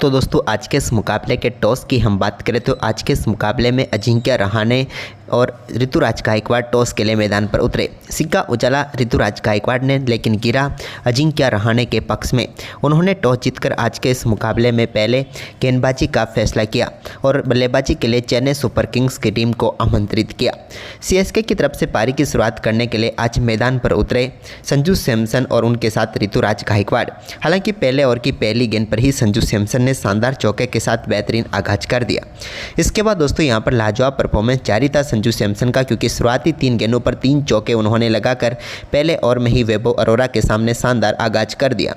तो दोस्तों आज के इस मुकाबले के टॉस की हम बात करें तो आज के इस मुकाबले में अजिंक्य रहाणे और ऋतुराज गायकवाड़ टॉस के लिए मैदान पर उतरे। सिक्का उछला ऋतुराज गायकवाड़ ने, लेकिन गिरा अजिंक्य रहाणे के पक्ष में। उन्होंने टॉस जीतकर आज के इस मुकाबले में पहले गेंदबाजी का फैसला किया और बल्लेबाजी के लिए चेन्नई सुपर किंग्स की टीम को आमंत्रित किया। सीएसके की तरफ से पारी की शुरुआत करने के लिए आज मैदान पर उतरे संजू सैमसन और उनके साथ ऋतुराज गायकवाड़। हालांकि पहले ओवर की पहली गेंद पर ही संजू सैमसन ने शानदार चौके के साथ बेहतरीन आगाज कर दिया। इसके बाद दोस्तों यहां पर लाजवाब परफॉर्मेंस जारी था संजू सैमसन का, क्योंकि शुरुआती 3 गेंदों पर 3 चौके उन्होंने लगाकर पहले ओवर में ही वैभव अरोरा के सामने शानदार आगाज कर दिया।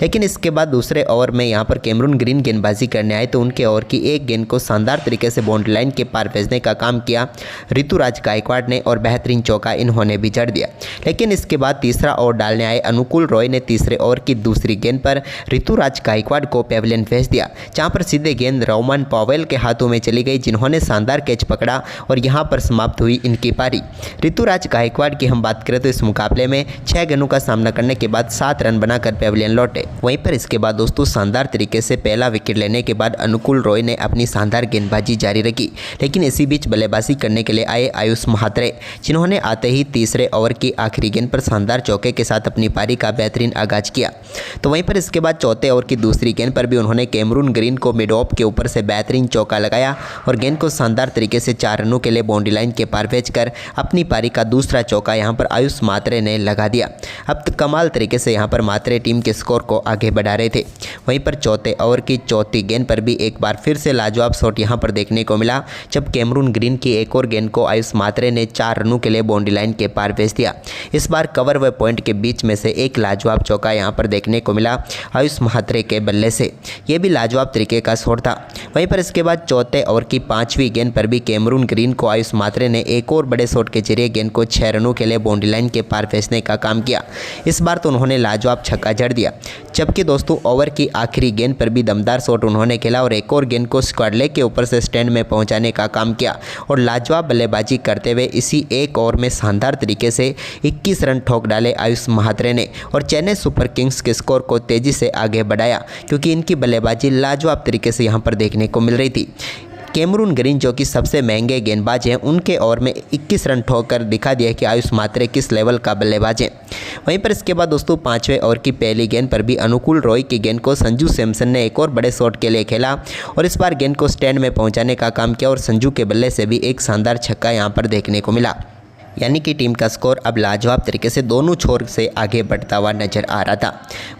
लेकिन इसके बाद दूसरे ओवर में यहां पर कैमरून ग्रीन गेंदबाजी करने आए तो उनके ओवर की एक गेंद को शानदार तरीके से बाउंड्री लाइन के पार भेजने का काम किया ऋतुराज गायकवाड़ ने और बेहतरीन चौका इन्होंने भी जड़ दिया। लेकिन इसके बाद तीसरा ओवर डालने आए अनुकूल रॉय ने तीसरे ओवर की दूसरी गेंद पर ऋतुराज गायकवाड़ को पेविलियन भेज दिया, जहां पर सीधे गेंद रोमन पॉवेल के हाथों में चली गई, जिन्होंने शानदार कैच पकड़ा और यहां पर समाप्त हुई इनकी पारी। ऋतुराज गायकवाड़ की हम बात करें तो इस मुकाबले में 6 गेंदों का सामना करने के बाद 7 रन बनाकर पेविलियन लौटे। वहीं पर इसके बाद दोस्तों शानदार तरीके से पहला विकेट लेने के बाद अनुकूल रॉय ने अपनी शानदार गेंदबाजी जारी रखी। लेकिन इसी बीच बल्लेबाजी करने के लिए आए आयुष महात्रे, जिन्होंने आते ही तीसरे ओवर की आखिरी गेंद पर शानदार चौके के साथ अपनी पारी का बेहतरीन आगाज किया। तो वहीं पर इसके बाद चौथे ओवर की दूसरी गेंद पर भी उन्होंने कैमरून ग्रीन को मिड ऑफ के ऊपर से बेहतरीन चौका लगाया और गेंद को शानदार तरीके से 4 रनों के लिए बाउंड्री लाइन के पार भेजकर अपनी पारी का दूसरा चौका यहां पर आयुष मात्रे ने लगा दिया। अब तो कमाल तरीके से यहां पर मात्रे टीम के स्कोर को आगे बढ़ा रहे थे। वहीं पर चौथे ओवर की चौथी गेंद पर भी एक बार फिर से लाजवाब शॉट यहां पर देखने को मिला, जब कैमरून ग्रीन की एक और गेंद को आयुष मात्रे ने 4 रनों के लिए बाउंड्री लाइन के पार भेज दिया। इस बार कवर व पॉइंट के बीच में से एक लाजवाब चौका यहां पर देखने को मिला आयुष महात्रे के बल्ले से। यह भी लाजवाब तरीके का शॉट था। वहीं पर इसके बाद चौथे ओवर की 5वीं गेंद पर भी कैमरून ग्रीन को आयुष मात्रे ने एक और बड़े शॉट के जरिए गेंद को 6 रनों के लिए बाउंड्री लाइन के पार भेजने का काम किया। इस बार तो उन्होंने लाजवाब छक्का जड़ दिया। जबकि दोस्तों ओवर की आखिरी गेंद पर भी दमदार शॉट उन्होंने खेला और एक और गेंद को स्क्वायर लेग के ऊपर से स्टैंड में पहुंचाने का काम किया और लाजवाब बल्लेबाजी करते हुए इसी एक ओवर में शानदार तरीके से 21 रन ठोक डाले आयुष महात्रे ने और चेन्नई सुपर किंग्स के स्कोर को तेजी से आगे बढ़ाया, क्योंकि इनकी बल्लेबाजी लाजवाब तरीके से यहां पर देखने को मिल रही थी। कैमरून ग्रीन जो कि सबसे महंगे गेंदबाज हैं, उनके ओवर में 21 रन ठोककर दिखा दिया कि आयुष मात्रे किस लेवल का बल्लेबाज है। वहीं पर इसके बाद दोस्तों 5वें ओवर की पहली गेंद पर भी अनुकूल रॉय की गेंद को संजू सैमसन ने एक और बड़े शॉट के लिए खेला और इस बार गेंद को स्टैंड में पहुंचाने का काम किया और संजू के बल्ले से भी एक शानदार छक्का यहां पर देखने को मिला। यानी कि टीम का स्कोर अब लाजवाब तरीके से दोनों छोर से आगे बढ़ता हुआ नजर आ रहा था।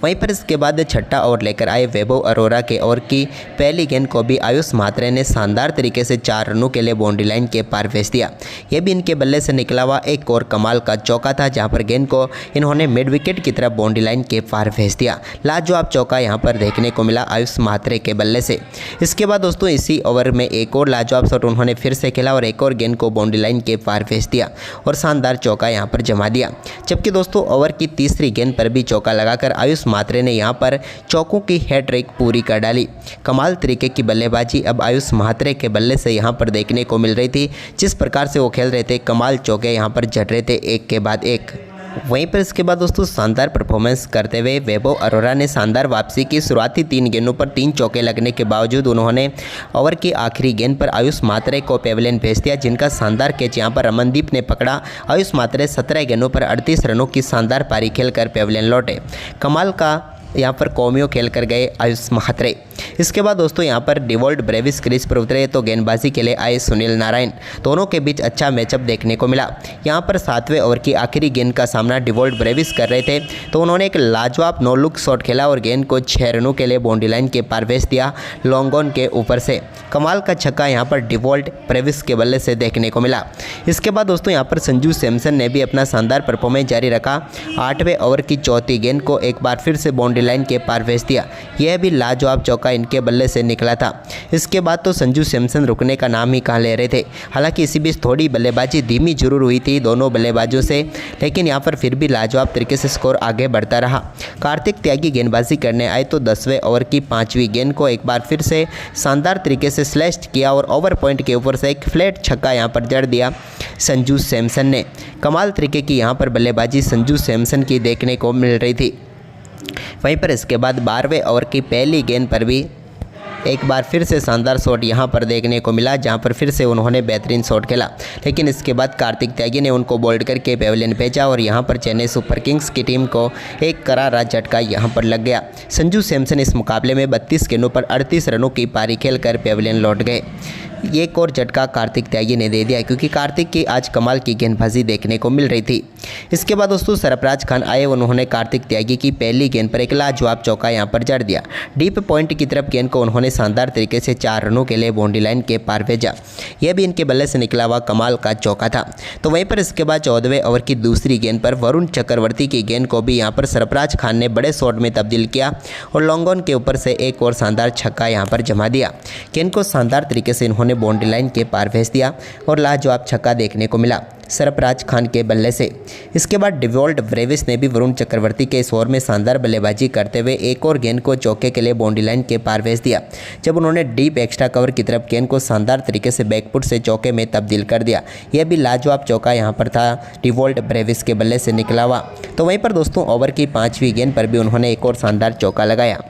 वहीं पर इसके बाद छठा ओवर लेकर आए वैभव अरोरा के ओवर की पहली गेंद को भी आयुष मात्रे ने शानदार तरीके से 4 रनों के लिए बाउंड्री लाइन के पार भेज दिया। यह भी इनके बल्ले से निकला हुआ एक और कमाल का चौका था, जहां पर गेंद को इन्होंने मिड विकेट की तरफ बाउंड्री लाइन के पार भेज दिया। लाजवाब चौका यहाँ पर देखने को मिला आयुष मात्रे के बल्ले से। इसके बाद दोस्तों इसी ओवर में एक और लाजवाब शॉट उन्होंने फिर से खेला और एक और गेंद को बाउंड्री लाइन के पार भेज दिया और शानदार चौका यहां पर जमा दिया। जबकि दोस्तों ओवर की तीसरी गेंद पर भी चौका लगाकर आयुष मात्रे ने यहां पर चौकों की हैट्रिक पूरी कर डाली। कमाल तरीके की बल्लेबाजी अब आयुष मात्रे के बल्ले से यहां पर देखने को मिल रही थी। जिस प्रकार से वो खेल रहे थे, कमाल चौके यहां पर जड़ रहे थे एक के बाद एक। वहीं पर इसके बाद दोस्तों शानदार परफॉर्मेंस करते हुए वैभव अरोरा ने शानदार वापसी की। शुरुआती 3 गेंदों पर 3 चौके लगने के बावजूद उन्होंने ओवर की आखिरी गेंद पर आयुष मात्रे को पेविलियन भेज दिया, जिनका शानदार कैच यहां पर रमनदीप ने पकड़ा। आयुष मात्रे 17 गेंदों पर 38 रनों की शानदार पारी खेलकर पेविलियन लौटे। कमाल का यहाँ पर कौमियों खेल कर गए आयुष महात्रे। इसके बाद दोस्तों यहाँ पर डिवॉल्ट ब्रेविस क्रीज पर उतरे तो गेंदबाजी के लिए आए सुनील नारायण। दोनों के बीच अच्छा मैचअप देखने को मिला। यहाँ पर 7वें ओवर की आखिरी गेंद का सामना डिवॉल्ट ब्रेविस कर रहे थे तो उन्होंने एक लाजवाब नो लुक शॉट खेला और गेंद को 6 रनों के लिए बाउंड्री लाइन के पार भेज दिया लॉन्ग ऑन के ऊपर से। कमाल का छक्का यहाँ पर डिवॉल्ट ब्रेविस के बल्ले से देखने को मिला। इसके बाद दोस्तों यहाँ पर संजू सैमसन ने भी अपना शानदार परफॉर्मेंस जारी रखा। 8वें ओवर की चौथी गेंद को एक बार फिर से बाउंड्री लाइन के पार भेज दिया। यह भी लाजवाब चौका इनके बल्ले से निकला था। इसके बाद तो संजू सैमसन रुकने का नाम ही कहाँ ले रहे थे। हालांकि इसी बीच थोड़ी बल्लेबाजी धीमी जरूर हुई थी दोनों बल्लेबाजों से, लेकिन यहाँ पर फिर भी लाजवाब तरीके से स्कोर आगे बढ़ता रहा। कार्तिक त्यागी गेंदबाजी करने आए तो 10वें ओवर की 5वीं गेंद को एक बार फिर से शानदार तरीके से स्लैश किया और ओवर पॉइंट के ऊपर से एक फ्लैट छक्का यहाँ पर जड़ दिया संजू सैमसन ने। कमाल तरीके की यहाँ पर बल्लेबाजी संजू सैमसन की देखने को मिल रही थी। वहीं पर इसके बाद 12वें ओवर की पहली गेंद पर भी एक बार फिर से शानदार शॉट यहाँ पर देखने को मिला, जहाँ पर फिर से उन्होंने बेहतरीन शॉट खेला, लेकिन इसके बाद कार्तिक त्यागी ने उनको बोल्ड करके पेविलियन भेजा और यहाँ पर चेन्नई सुपर किंग्स की टीम को एक करारा झटका यहाँ पर लग गया। संजू सैमसन इस मुकाबले में 32 गेंदों पर 38 रनों की पारी खेलकर पेविलियन लौट गए। एक और झटका कार्तिक त्यागी ने दे दिया, क्योंकि कार्तिक की आज कमाल की गेंदबाजी देखने को मिल रही थी। इसके बाद दोस्तों सरफराज खान आए, उन्होंने कार्तिक त्यागी की पहली गेंद पर एक लाजवाब चौका यहां पर जड़ दिया। डीप पॉइंट की तरफ गेंद को उन्होंने शानदार तरीके से 4 रनों के लिए बाउंड्री लाइन के पार भेजा। यह भी इनके बल्ले से निकला हुआ कमाल का चौका था। तो वहीं पर इसके बाद 14वें ओवर की दूसरी गेंद पर वरुण चक्रवर्ती की गेंद को भी यहाँ पर सरफराज खान ने बड़े शॉट में तब्दील किया और लॉन्ग ऑन के ऊपर से एक और शानदार छक्का यहाँ पर जमा दिया। गेंद को शानदार तरीके से इन्होंने बाउंड्री लाइन के पार भेज दिया और लाजवाब छक्का देखने को मिला सरफराज खान के बल्ले से। इसके बाद डिवॉल्ट ब्रेविस ने भी वरुण चक्रवर्ती के इस ओवर में शानदार बल्लेबाजी करते हुए एक और गेंद को चौके के लिए बाउंड्री लाइन के पार भेज दिया, जब उन्होंने डीप एक्स्ट्रा कवर की तरफ गेंद को शानदार तरीके से बैकफुट से चौके में तब्दील कर दिया। यह भी लाजवाब चौका यहाँ पर था डिवॉल्ट ब्रेविस के बल्ले से निकला हुआ। तो वहीं पर दोस्तों ओवर की 5वीं गेंद पर भी उन्होंने एक और शानदार चौका लगाया।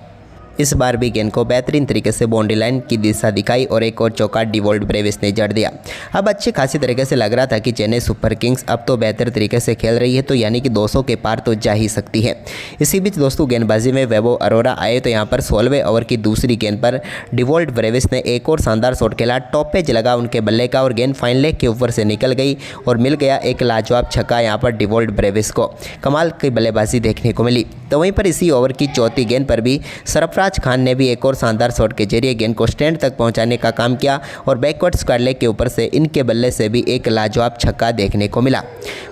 इस बार भी गेंद को बेहतरीन तरीके से बाउंड्री लाइन की दिशा दिखाई और एक और चौका डिवॉल्ट ब्रेविस ने जड़ दिया। अब अच्छी खासी तरीके से लग रहा था कि चेन्नई सुपर किंग्स अब तो बेहतर तरीके से खेल रही है, तो यानी कि 200 के पार तो जा ही सकती है। इसी बीच दोस्तों गेंदबाजी में वैभव अरोरा आए, तो यहाँ पर 16वें ओवर की दूसरी गेंद पर डिवॉल्ट ब्रेविस ने एक और शानदार शॉट खेला। टॉप पेज लगा उनके बल्ले का और गेंद फाइन लेग के ऊपर से निकल गई और मिल गया एक लाजवाब छक्का यहाँ पर डिवॉल्ट ब्रेविस को। कमाल की बल्लेबाजी देखने को मिली। तो वहीं पर इसी ओवर की चौथी गेंद पर भी सरफराज खान ने भी एक और शानदार शॉट के जरिए गेंद को स्टैंड तक पहुंचाने का काम किया और बैकवर्ड स्क्वायर लेग के ऊपर से इनके बल्ले से भी एक लाजवाब छक्का देखने को मिला।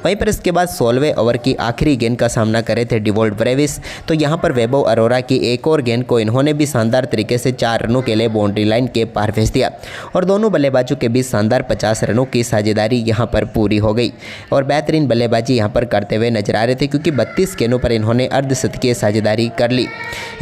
वहीं पर इसके बाद 16वें ओवर की आखिरी गेंद का सामना करे थे डिवॉल्ट ब्रेविस, तो यहां पर वैभव अरोरा की एक और गेंद को इन्होंने भी शानदार तरीके से 4 रनों के लिए बाउंड्री लाइन के पार भेज दिया और दोनों बल्लेबाजों के बीच शानदार 50 रनों की साझेदारी यहां पर पूरी हो गई और बेहतरीन बल्लेबाजी यहां पर करते हुए नजर आ रहे थे, क्योंकि 32 गेंदों पर इन्होंने अर्धशतकीय साझेदारी कर ली।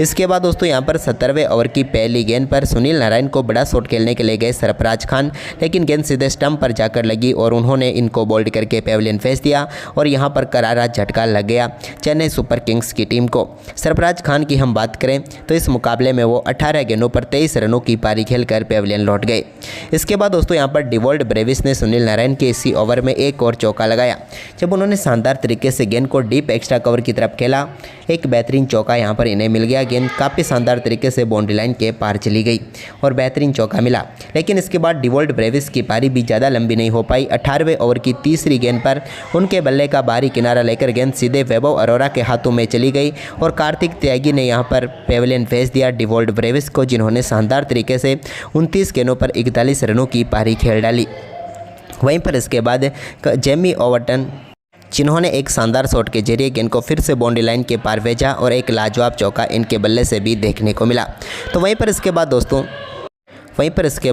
इसके बाद दोस्तों यहां पर 17वें ओवर की पहली गेंद पर सुनील नारायण को बड़ा शॉट खेलने के लिए गए सरफराज खान, लेकिन गेंद सीधे स्टंप पर जाकर लगी और उन्होंने इनको बोल्ड करके पेविलियन भेज दिया और यहां पर करारा झटका लग गया चेन्नई सुपर किंग्स की टीम को। सरफराज खान की हम बात करें तो इस मुकाबले में वो 18 गेंदों पर 23 रनों की पारी खेलकर पेविलियन लौट गए। इसके बाद दोस्तों यहां पर डिवॉल्ट ब्रेविस ने सुनील नारायण के इसी ओवर में एक और चौका लगाया, जब उन्होंने शानदार तरीके से गेंद को डीप एक्स्ट्रा कवर की तरफ खेला। एक बेहतरीन चौका यहां पर इन्हें मिल गया। गेंद काफ़ी शानदार तरीके से बाउंड्री लाइन के पार चली गई और बेहतरीन चौका मिला, लेकिन इसके बाद डिवॉल्ट ब्रेविस की पारी भी ज़्यादा लंबी नहीं हो पाई। 18वें ओवर की तीसरी गेंद पर उनके बल्ले का बाहरी किनारा लेकर गेंद सीधे वैभव अरोरा के हाथों में चली गई और कार्तिक त्यागी ने यहां पर पेविलियन भेज दिया डिवॉल्ट ब्रेविस को, जिन्होंने शानदार तरीके से 29 गेंदों पर 41 रनों की पारी खेल डाली। वहीं पर इसके बाद जेमी ओवरटन, जिन्होंने एक शानदार शॉट के जरिए गेंद को फिर से बाउंड्री लाइन के पार भेजा और एक लाजवाब चौका इनके बल्ले से भी देखने को मिला। तो वहीं पर इसके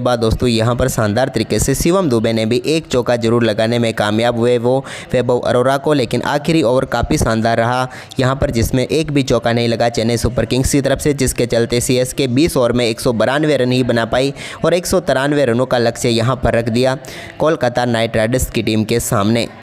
बाद दोस्तों यहाँ पर शानदार तरीके से शिवम दुबे ने भी एक चौका जरूर लगाने में कामयाब हुए, वो वैभव अरोरा को, लेकिन आखिरी ओवर काफ़ी शानदार रहा यहाँ पर, जिसमें एक भी चौका नहीं लगा चेन्नई सुपर किंग्स की तरफ से, जिसके चलते सीएसके 20 ओवर में 192 रन ही बना पाई और 193 रनों का लक्ष्य यहाँ पर रख दिया कोलकाता नाइट राइडर्स की टीम के सामने।